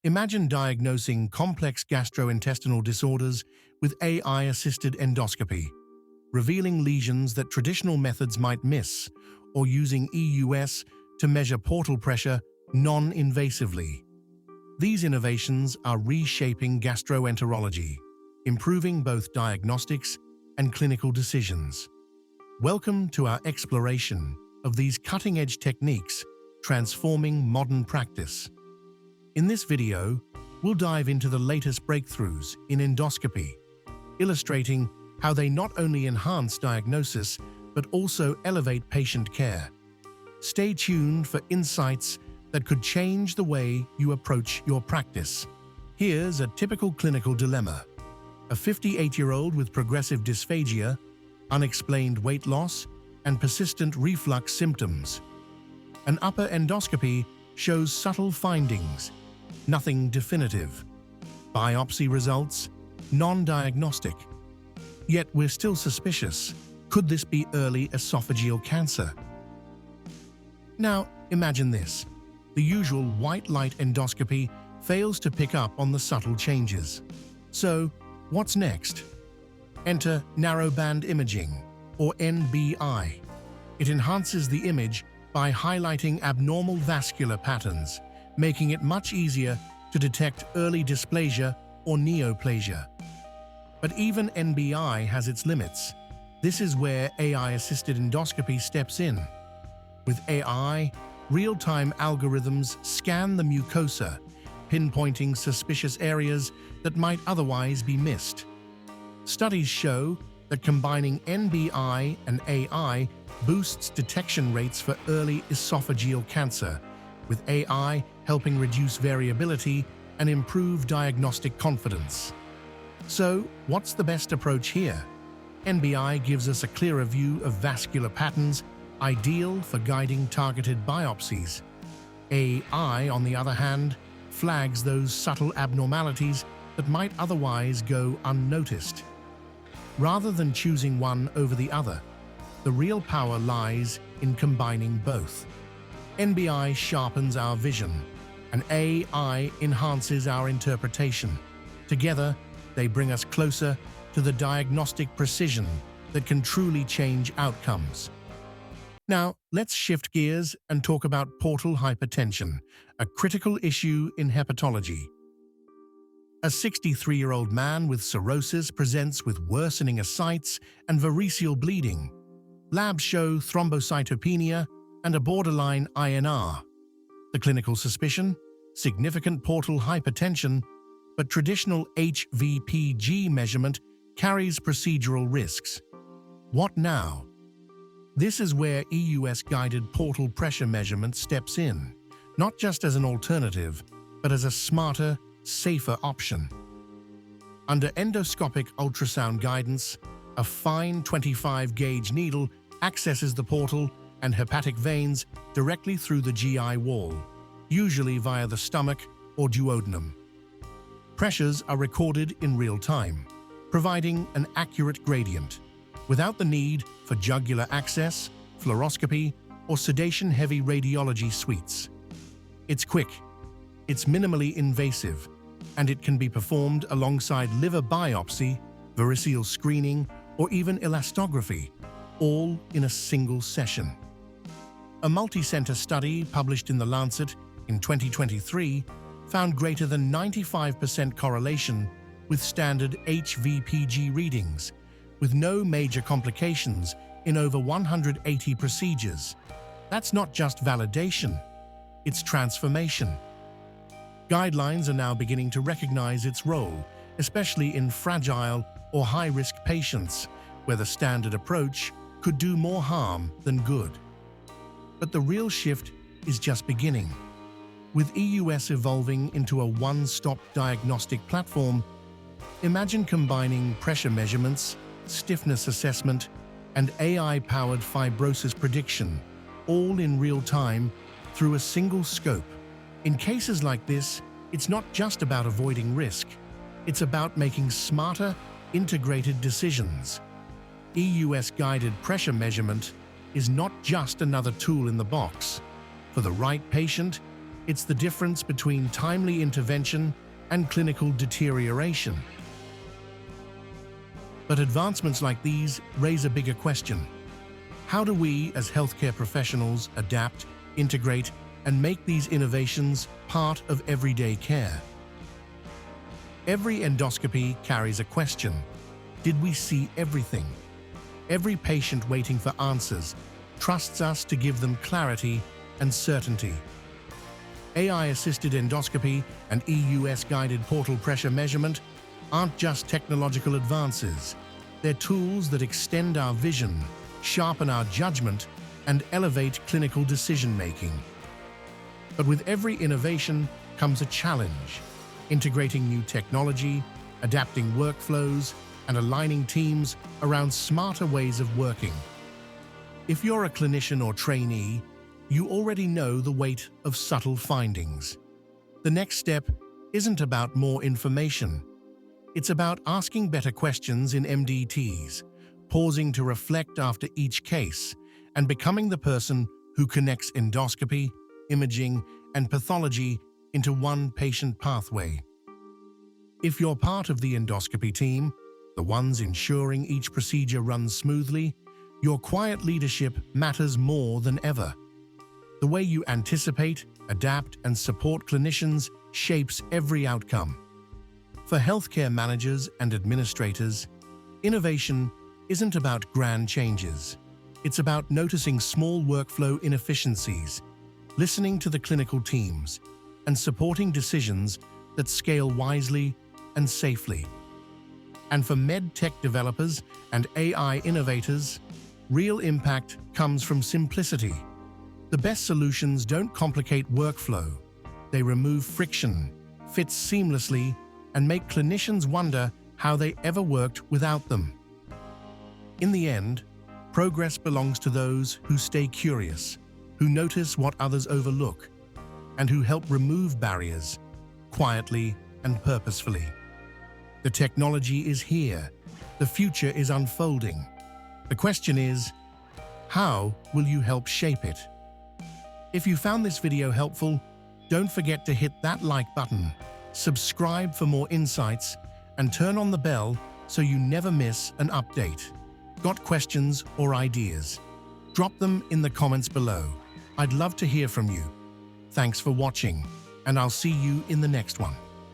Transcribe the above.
Imagine diagnosing complex gastrointestinal disorders with AI-assisted endoscopy, revealing lesions that traditional methods might miss, or using EUS to measure portal pressure non-invasively. These innovations are reshaping gastroenterology, improving both diagnostics and clinical decisions. Welcome to our exploration of these cutting-edge techniques transforming modern practice. In this video, we'll dive into the latest breakthroughs in endoscopy, illustrating how they not only enhance diagnosis but also elevate patient care. Stay tuned for insights that could change the way you approach your practice. Here's a typical clinical dilemma. A 58-year-old with progressive dysphagia, unexplained weight loss, and persistent reflux symptoms. An upper endoscopy shows subtle findings, nothing definitive. Biopsy results, non-diagnostic. Yet we're still suspicious. Could this be early esophageal cancer? Now, imagine this. The usual white light endoscopy fails to pick up on the subtle changes. So, what's next? Enter narrowband imaging, or NBI. It enhances the image by highlighting abnormal vascular patterns, making it much easier to detect early dysplasia or neoplasia. But even NBI has its limits. This is where AI-assisted endoscopy steps in. With AI, real-time algorithms scan the mucosa, pinpointing suspicious areas that might otherwise be missed. Studies show that combining NBI and AI boosts detection rates for early esophageal cancer, with AI helping reduce variability and improve diagnostic confidence. So, what's the best approach here? NBI gives us a clearer view of vascular patterns, ideal for guiding targeted biopsies. AI, on the other hand, flags those subtle abnormalities that might otherwise go unnoticed. Rather than choosing one over the other, the real power lies in combining both. NBI sharpens our vision, and AI enhances our interpretation. Together, they bring us closer to the diagnostic precision that can truly change outcomes. Now, let's shift gears and talk about portal hypertension, a critical issue in hepatology. A 63-year-old man with cirrhosis presents with worsening ascites and variceal bleeding. Labs show thrombocytopenia and a borderline INR. The clinical suspicion? Significant portal hypertension, but traditional HVPG measurement carries procedural risks. What now? This is where EUS-guided portal pressure measurement steps in, not just as an alternative, but as a smarter, safer option. Under endoscopic ultrasound guidance, a fine 25-gauge needle accesses the portal and hepatic veins directly through the GI wall, usually via the stomach or duodenum. Pressures are recorded in real time, providing an accurate gradient, without the need for jugular access, fluoroscopy, or sedation-heavy radiology suites. It's quick, it's minimally invasive, and it can be performed alongside liver biopsy, variceal screening, or even elastography, all in a single session. A multi-center study published in The Lancet in 2023 found greater than 95% correlation with standard HVPG readings, with no major complications in over 180 procedures. That's not just validation, it's transformation. Guidelines are now beginning to recognize its role, especially in fragile or high-risk patients, where the standard approach could do more harm than good. But the real shift is just beginning. With EUS evolving into a one-stop diagnostic platform, imagine combining pressure measurements, stiffness assessment, and AI-powered fibrosis prediction, all in real time through a single scope. In cases like this, it's not just about avoiding risk, it's about making smarter, integrated decisions. EUS-guided pressure measurement is not just another tool in the box. For the right patient, It's the difference between timely intervention and clinical deterioration. But advancements like these raise a bigger question. How do we, as healthcare professionals, adapt, integrate, and make these innovations part of everyday care? Every endoscopy carries a question. Did we see everything? Every patient waiting for answers trusts us to give them clarity and certainty. AI-assisted endoscopy and EUS-guided portal pressure measurement aren't just technological advances. They're tools that extend our vision, sharpen our judgment, and elevate clinical decision-making. But with every innovation comes a challenge: integrating new technology, adapting workflows, and aligning teams around smarter ways of working. If you're a clinician or trainee, you already know the weight of subtle findings. The next step isn't about more information. It's about asking better questions in MDTs, pausing to reflect after each case, and becoming the person who connects endoscopy, imaging, and pathology into one patient pathway. If you're part of the endoscopy team, the ones ensuring each procedure runs smoothly, your quiet leadership matters more than ever. The way you anticipate, adapt, and support clinicians shapes every outcome. For healthcare managers and administrators, innovation isn't about grand changes. It's about noticing small workflow inefficiencies, listening to the clinical teams, and supporting decisions that scale wisely and safely. And for medtech developers and AI innovators, real impact comes from simplicity. The best solutions don't complicate workflow. They remove friction, fit seamlessly, and make clinicians wonder how they ever worked without them. In the end, progress belongs to those who stay curious, who notice what others overlook, and who help remove barriers, quietly and purposefully. The technology is here. The future is unfolding. The question is, how will you help shape it? If you found this video helpful, don't forget to hit that like button, subscribe for more insights, and turn on the bell so you never miss an update. Got questions or ideas? Drop them in the comments below. I'd love to hear from you. Thanks for watching, and I'll see you in the next one.